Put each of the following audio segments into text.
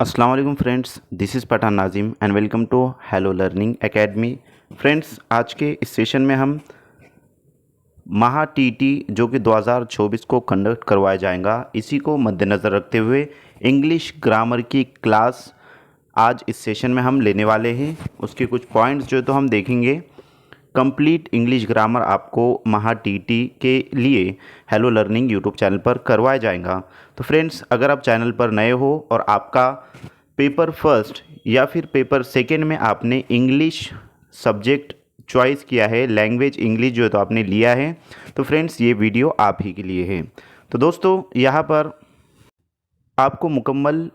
अस्सलाम वालेकुम friends, this is Pathan Nazim and welcome to Hello Learning Academy. Friends, आज के इस सेशन में हम महा टीटी जो कि 2024 को कंडक्ट करवाया जाएगा, इसी को मद्देनज़र रखते हुए इंग्लिश ग्रामर की क्लास आज इस सेशन में हम लेने वाले हैं। उसके कुछ पॉइंट्स जो तो हम देखेंगे। कंप्लीट इंग्लिश ग्रामर आपको महा टीटी के लिए हेलो लर्निंग यूट्यूब चैनल पर करवाया जाएगा। तो फ्रेंड्स, अगर आप चैनल पर नए हो और आपका पेपर फर्स्ट या फिर पेपर सेकंड में आपने इंग्लिश सब्जेक्ट चॉइस किया है, लैंग्वेज इंग्लिश जो है तो आपने लिया है, तो फ्रेंड्स ये वीडियो आप ही के लिए है। तो दोस्तों, यहाँ पर आपको मुकम्मल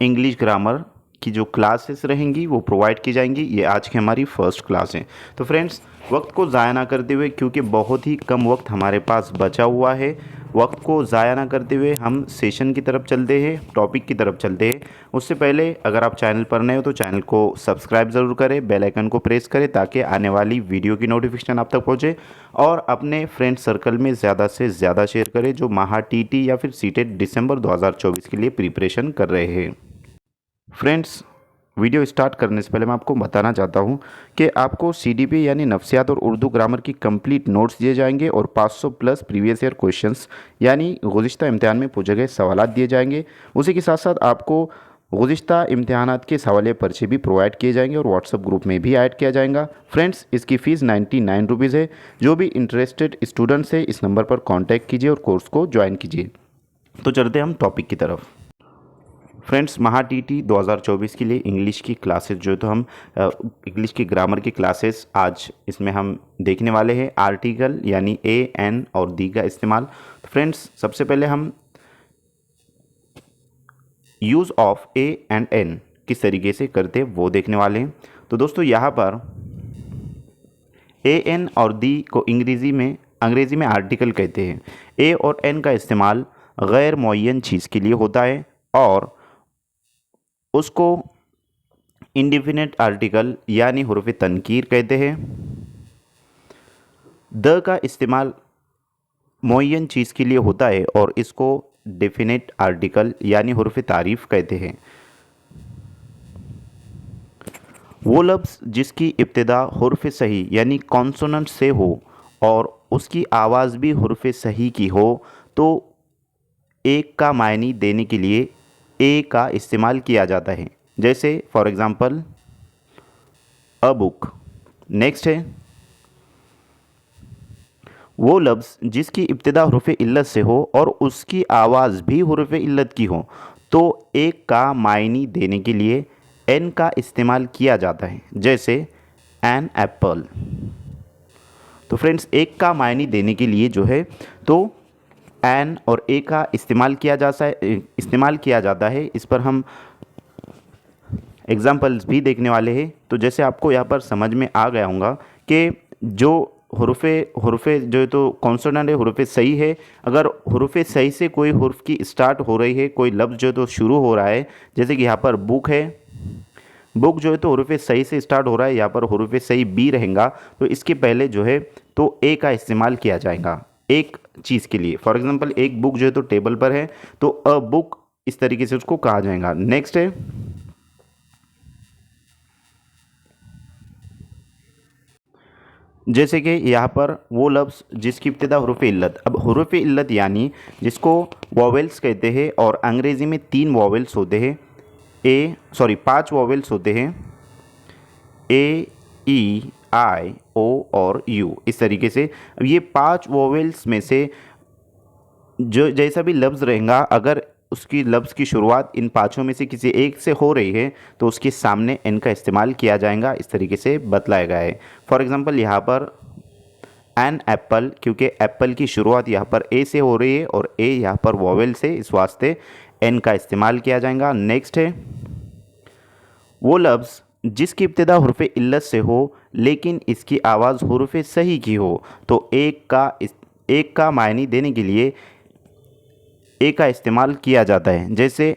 इंग्लिश ग्रामर की जो क्लासेस रहेंगी वो प्रोवाइड की जाएंगी। ये आज की हमारी फर्स्ट क्लास है। तो फ्रेंड्स, वक्त को ज़ाया ना करते हुए, क्योंकि बहुत ही कम वक्त हमारे पास बचा हुआ है, वक्त को ज़ाया ना करते हुए हम सेशन की तरफ चलते हैं, टॉपिक की तरफ चलते हैं। उससे पहले अगर आप चैनल पर नए हो तो चैनल को सब्सक्राइब ज़रूर करें, बेल आइकन को प्रेस करें ताकि आने वाली वीडियो की नोटिफिकेशन आप तक पहुँचे, और अपने फ्रेंड सर्कल में ज़्यादा से ज़्यादा शेयर करें जो महा टीटी या फिर सीटेट दिसंबर 2024 के लिए प्रिपरेशन कर रहे हैं। फ्रेंड्स, वीडियो स्टार्ट करने से पहले मैं आपको बताना चाहता हूं कि आपको सीडीपी यानी नफ्सियात और उर्दू ग्रामर की कंप्लीट नोट्स दिए जाएंगे और 500 प्लस प्रीवियस ईयर क्वेश्चंस यानी गुज़िश्ता इम्तिहान में पूछे गए सवाल दिए जाएंगे। उसी के साथ साथ आपको गुज़िश्ता इम्तिहानात के सवाल पर्चे भी प्रोवाइड किए जाएंगे और व्हाट्सअप ग्रुप में भी ऐड किया जाएगा। फ्रेंड्स, इसकी फ़ीस 99 रुपीज़ है। जो भी इंटरेस्टेड स्टूडेंट्स है इस नंबर पर कॉन्टैक्ट कीजिए और कोर्स को ज्वाइन कीजिए। तो चलते हम टॉपिक की तरफ। फ्रेंड्स, महा टीटी 2024 के लिए इंग्लिश की क्लासेस जो तो हम इंग्लिश की ग्रामर की क्लासेस आज इसमें हम देखने वाले हैं। आर्टिकल यानी ए, एन और दी का इस्तेमाल। तो फ्रेंड्स, सबसे पहले हम use of a and an किस तरीके से करते हैं वो देखने वाले हैं। तो दोस्तों, यहाँ पर ए, एन और दी को अंग्रेज़ी में आर्टिकल कहते हैं। ए और एन का इस्तेमाल गैर मुअय्यन चीज़ के लिए होता है और उसको इंडिफिनिट आर्टिकल यानी हुर्फ तनकीर कहते हैं। द का इस्तेमाल मुअय्यन चीज़ के लिए होता है और इसको डेफिनेट आर्टिकल यानी हुर्फ तारीफ़ कहते हैं। वो लफ्ज़ जिसकी इब्तिदा हुर्फ सही यानी कॉन्सोनेंट से हो और उसकी आवाज़ भी हुर्फ सही की हो तो एक का मायनी देने के लिए ए का इस्तेमाल किया जाता है। जैसे for example a book. Next है वो लफ्ज़ जिसकी इब्तिदा हुर्फ इल्लत से हो और उसकी आवाज़ भी हुर्फ इल्लत की हो तो एक का मायनी देने के लिए एन का इस्तेमाल किया जाता है। जैसे एन एप्पल। तो फ्रेंड्स, एक का मायनी देने के लिए जो है तो एन और ए का इस्तेमाल किया जाता है। इस पर हम एग्जाम्पल्स भी देखने वाले हैं। तो जैसे आपको यहाँ पर समझ में आ गया होगा कि जो हुर्फ़े जो है तो कॉन्सोनेंट है, हुर्फ़ सही है। अगर हुर्फ़ सही से कोई हुर्फ की स्टार्ट हो रही है, कोई लफ्ज़ जो है तो शुरू हो रहा है, जैसे कि यहाँ पर बुक है, बुक जो है तो हुर्फ सही से स्टार्ट हो रहा है, यहाँ पर हुर्फ सही बी रहेगा, तो इसके पहले जो है तो ए का इस्तेमाल किया जाएगा एक चीज़ के लिए। फॉर एग्जांपल, एक बुक जो है तो टेबल पर है तो अ बुक इस तरीके से उसको कहा जाएगा। नेक्स्ट है जैसे कि यहाँ पर वो लफ्ज़ जिसकी इब्तिदा हुर्फ इल्लत। अब हुर्फ इल्लत यानी जिसको वॉवेल्स कहते हैं और अंग्रेज़ी में 3 वॉवेल्स होते हैं। 5 वॉवेल्स होते हैं, ए, ई, आई, ओ और यू, इस तरीके से। अब ये 5 वॉवेल्स में से जो जैसा भी लफ्ज़ रहेगा, अगर उसकी लफ्ज़ की शुरुआत इन पाँचों में से किसी एक से हो रही है तो उसके सामने एन का इस्तेमाल किया जाएगा। इस तरीके से बतलाया गया है। फॉर एग्ज़ाम्पल, यहाँ पर एन एप्पल, क्योंकि एप्पल की शुरुआत यहाँ पर ए से हो रही है और ए यहाँ पर वॉवेल से, इस वास्ते एन का इस्तेमाल किया जाएगा। नेक्स्ट है वो लफ्ज़ जिसकी इब्तिदा हुर्फ इल्लत से हो लेकिन इसकी आवाज़ हुर्फ सही की हो तो एक का मायनी देने के लिए ए का इस्तेमाल किया जाता है। जैसे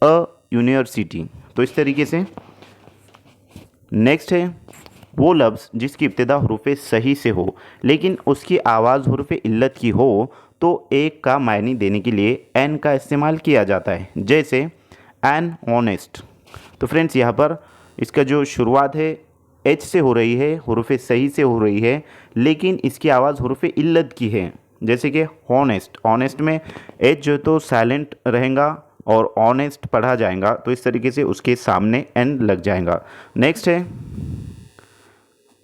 अ यूनिवर्सिटी। तो इस तरीके से। नेक्स्ट है वो लफ्ज़ जिसकी इब्तिदा हुर्फ सही से हो लेकिन उसकी आवाज़ हुर्फ इल्लत की हो तो एक का मायनी देने के लिए एन का इस्तेमाल किया जाता है। जैसे एन ऑनेस्ट। तो फ्रेंड्स यहाँ पर इसका जो शुरुआत है एच से हो रही है, हुरूफ सही से हो रही है, लेकिन इसकी आवाज़ हुरूफ इल्लत की है। जैसे कि हॉनेस्ट, ऑनेस्ट में एच जो तो साइलेंट रहेगा और ऑनेस्ट पढ़ा जाएगा, तो इस तरीके से उसके सामने एन लग जाएगा। नेक्स्ट है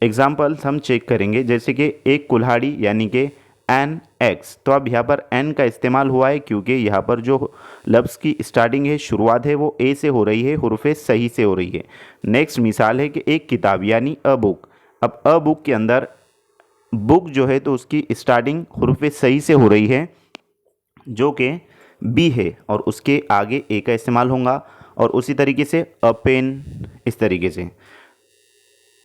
एग्जाम्पल्स हम चेक करेंगे, जैसे कि एक कुल्हाड़ी यानी कि एन एक्स। तो अब यहाँ पर एन का इस्तेमाल हुआ है क्योंकि यहाँ पर जो लफ्ज़ की स्टार्टिंग है, शुरुआत है, वो ए से हो रही है, हुरूफ सही से हो रही है। नेक्स्ट मिसाल है कि एक किताब यानी अ बुक। अब अ बुक के अंदर बुक जो है तो उसकी स्टार्टिंग हुरूफ सही से हो रही है जो कि बी है, और उसके आगे ए का इस्तेमाल होगा। और उसी तरीके से अ पेन, इस तरीके से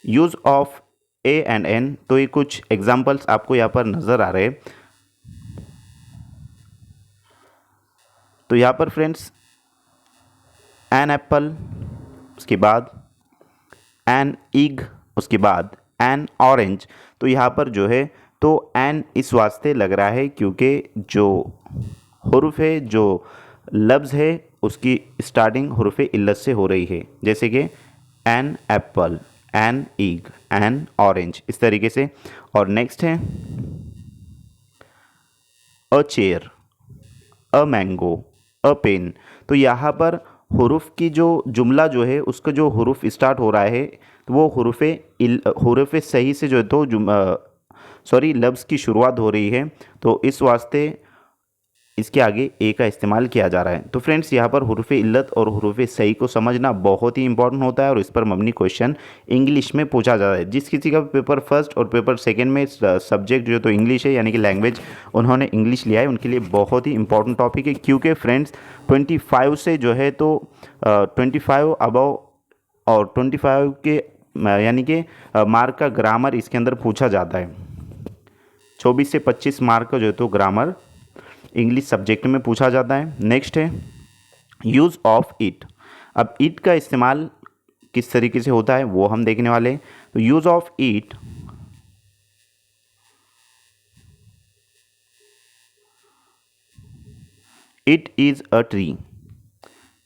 use of a and an. तो ये कुछ एग्जाम्पल्स आपको यहाँ पर नज़र आ रहे हैं। तो यहाँ पर फ्रेंड्स एन एप्पल, उसके बाद एन इग, उसके बाद एन ऑरेंज। तो यहाँ पर जो है तो एन इस वास्ते लग रहा है क्योंकि जो हुरूफ है, जो लफ्ज़ है, उसकी स्टार्टिंग हुरूफ इल्लत से हो रही है, जैसे कि an apple, an egg, an orange, इस तरीके से। और नेक्स्ट है a chair, a mango, a pen. तो यहाँ पर हुरूफ की जो जुमला जो है उसका जो हुरूफ स्टार्ट हो रहा है तो वो हुरूफ सही से जो है तो लफ्ज़ की शुरुआत हो रही है, तो इस वास्ते इसके आगे ए का इस्तेमाल किया जा रहा है। तो फ्रेंड्स यहाँ पर हुरूफ इल्लत और हुरूफ सही को समझना बहुत ही इंपॉर्टेंट होता है और इस पर मबनी क्वेश्चन इंग्लिश में पूछा जाता है। जिस किसी का पेपर फर्स्ट और पेपर सेकंड में सब्जेक्ट जो तो इंग्लिश है यानी कि लैंग्वेज, उन्होंने इंग्लिश लिया है, उनके लिए बहुत ही इंपॉर्टेंट टॉपिक है क्योंकि फ्रेंड्स 25 से जो है तो 25 अबव और 25 के यानी कि मार्क का ग्रामर इसके अंदर पूछा जाता है। 24 से 25 मार्क का जो है तो ग्रामर इंग्लिश सब्जेक्ट में पूछा जाता है। नेक्स्ट है यूज़ ऑफ इट। अब इट का इस्तेमाल किस तरीके से होता है वो हम देखने वाले हैं। तो use of it, it is a tree,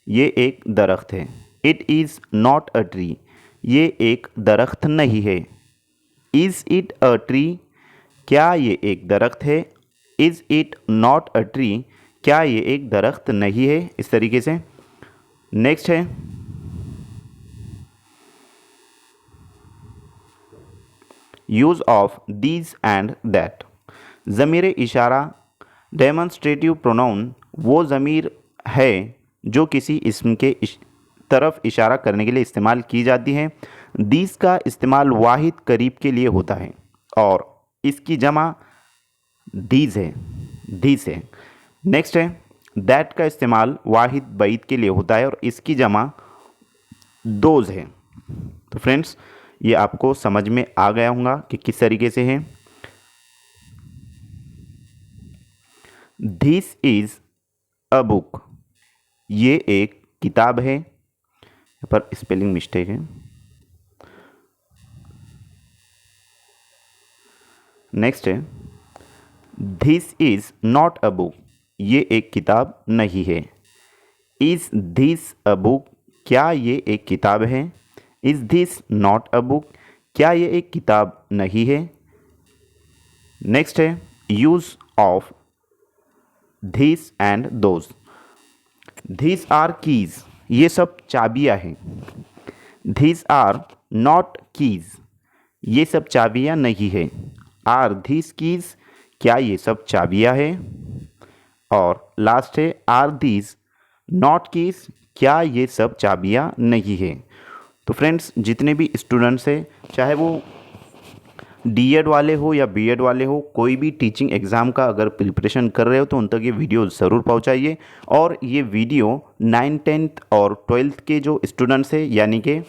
ये एक दरख्त है। It is not a tree, ये एक दरख्त नहीं है। इज़ इट अ ट्री, क्या ये एक दरख्त है। Is it not a tree, क्या ये एक दरख्त नहीं है, इस तरीके से। नेक्स्ट है use of these and that. ज़मीर इशारा, डेमोन्स्ट्रेटिव प्रोनाउन वो ज़मीर है जो किसी इस्म के तरफ इशारा करने के लिए इस्तेमाल की जाती है। दीज का इस्तेमाल वाहिद करीब के लिए होता है और इसकी जमा दीज है, दीज है। नेक्स्ट है दैट का इस्तेमाल वाहिद बईद के लिए होता है और इसकी जमा दोज है। तो फ्रेंड्स ये आपको समझ में आ गया होगा कि किस तरीके से है। दिस इज़ अ बुक, ये एक किताब है। यहाँ पर स्पेलिंग मिस्टेक है। नेक्स्ट है this is not a book, ये एक किताब नहीं है। इज़ दिस अ बुक, क्या ये एक किताब है। Is this not a book, क्या ये एक किताब नहीं है। नेक्स्ट है use of this and those. This are keys, ये सब चाबियाँ हैं। दिस आर नॉट कीज़, ये सब चाबियाँ नहीं है। आर दिस कीज़, क्या ये सब चाबियाँ हैं। और लास्ट है आर दीज नॉट कीज़, क्या ये सब चाबियाँ नहीं है। तो फ्रेंड्स जितने भी स्टूडेंट्स हैं, चाहे वो डीएड वाले हो या बीएड वाले हो, कोई भी टीचिंग एग्ज़ाम का अगर प्रिपरेशन कर रहे हो तो उन तक ये वीडियो ज़रूर पहुंचाइए। और ये वीडियो 9th 10th और 12th के जो स्टूडेंट्स हैं यानी कि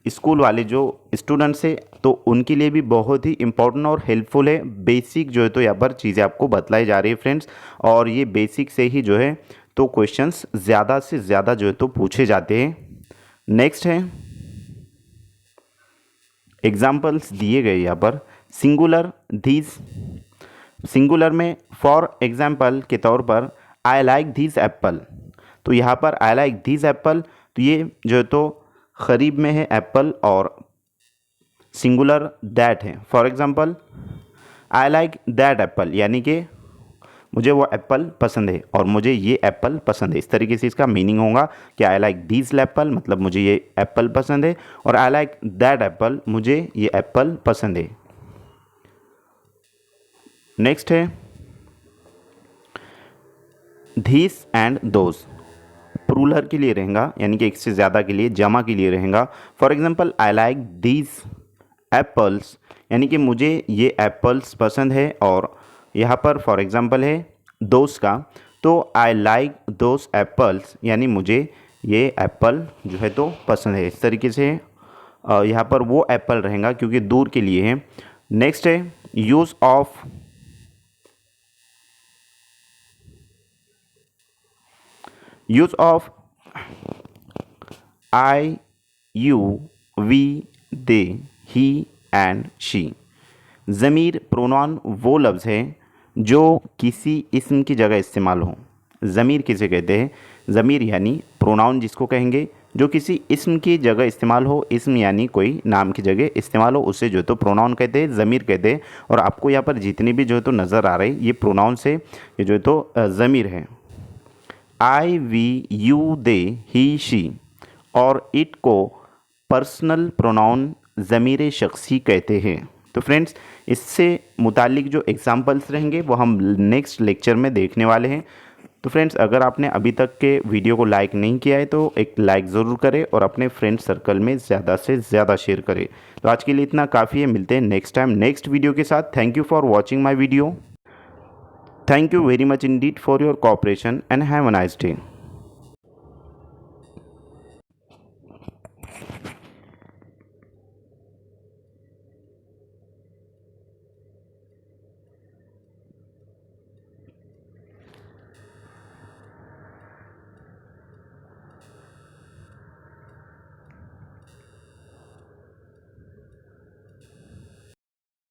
स्कूल वाले जो स्टूडेंट्स हैं तो उनके लिए भी बहुत ही इंपॉर्टेंट और हेल्पफुल है। बेसिक जो है तो यहाँ पर चीज़ें आपको बतलाई जा रही है फ्रेंड्स, और ये बेसिक से ही जो है तो क्वेश्चंस ज़्यादा से ज़्यादा जो है तो पूछे जाते हैं। नेक्स्ट है एग्जाम्पल्स दिए गए यहाँ पर सिंगुलर दीज। सिंगुलर में फॉर एग्जाम्पल के तौर पर आई लाइक दीज एप्पल। तो यहाँ पर आई लाइक दिस एप्पल, तो ये जो है तो करीब में है एप्पल और सिंगुलर दैट है। For example I like that Apple, यानी कि मुझे वो एप्पल पसंद है और मुझे ये एप्पल पसंद है। इस तरीके से इसका मीनिंग होगा कि आई लाइक दिस एप्पल मतलब मुझे ये एप्पल पसंद है, और आई लाइक दैट एप्पल मुझे ये एप्पल पसंद है। नेक्स्ट है धीस एंड दोज, प्लूरल के लिए रहेगा, यानी कि एक से ज़्यादा के लिए, जमा के लिए रहेगा। For example I like these apples, यानी कि मुझे ये एप्पल्स पसंद है, और यहाँ पर फॉर एग्जांपल है दोस्त का, तो आई लाइक दोस एप्पल्स, यानी मुझे ये एप्पल जो है तो पसंद है। इस तरीके से यहाँ पर वो एप्पल रहेगा क्योंकि दूर के लिए है। नेक्स्ट है use of I, you, we, they, he and she. ज़मीर प्रोनाउन वो लफ्ज़ है जो किसी इस्म की जगह इस्तेमाल हो। ज़मीर किसे कहते हैं? ज़मीर यानी प्रोनाउन जिसको कहेंगे जो किसी इस्म की जगह इस्तेमाल हो। इस्म यानी कोई नाम की जगह इस्तेमाल हो, उसे जो है तो प्रोनाउन कहते हैं, ज़मीर कहते हैं। और आपको यहाँ पर जितनी भी जो है तो नज़र आ रही ये प्रोनाउन से ये जो है तो ज़मीर है। I, we, you, they, he, she और इट को पर्सनल प्रोनाउन ज़मीर शख्सी कहते हैं। तो फ्रेंड्स, इससे मुतालिक जो एग्जांपल्स रहेंगे वो हम नेक्स्ट लेक्चर में देखने वाले हैं। तो फ्रेंड्स, अगर आपने अभी तक के वीडियो को लाइक नहीं किया है तो एक लाइक ज़रूर करें और अपने फ्रेंड सर्कल में ज़्यादा से ज़्यादा शेयर करें। तो आज के लिए इतना काफ़ी है, मिलते हैं नेक्स्ट टाइम नेक्स्ट वीडियो के साथ। Thank you for watching my video. Thank you very much Indeed for your cooperation and have a nice day.